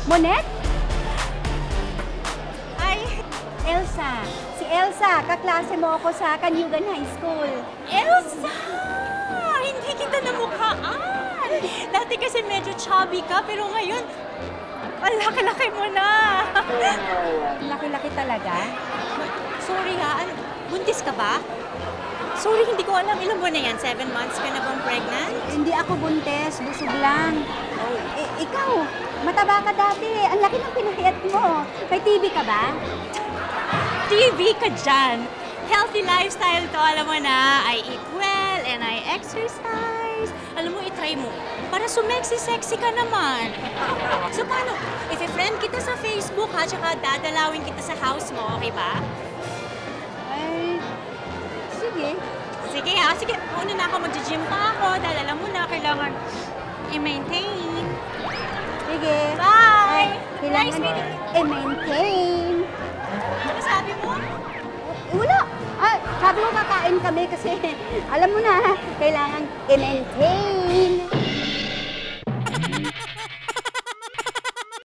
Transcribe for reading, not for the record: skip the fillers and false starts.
Monet? Ay, Elsa. Si Elsa, kaklase mo ako sa Canyugan High School. Elsa! Hindi kita namukhaan. Dati kasi medyo chubby ka, pero ngayon, ang laki-laki mo na. Laki-laki talaga. Sorry ha, buntis ka ba? Sorry, hindi ko alam. Ilang buwan na yan? 7 months ka na bang pregnant? Hindi ako buntes, busog lang. Ikaw, mataba ka dati. Ang laki ng pinahiyat mo. May TV ka ba? TV ka dyan. Healthy lifestyle to, alam mo na. I eat well and I exercise. Alam mo, itry mo. Para sumexy-sexy ka naman. So paano? If i-friend kita sa Facebook ha, tsaka dadalawin kita sa house mo, okay ba? Ay, sige. Sige ha, sige. Una na ako, mag-gym pa ako. Dahil alam mo na, kailangan i-maintain. Sige. Bye! Kailangan Nice meeting you. i-maintain. Ano sabi mo? Wala. Sabi ko kakain kami kasi alam mo na, kailangan i-maintain.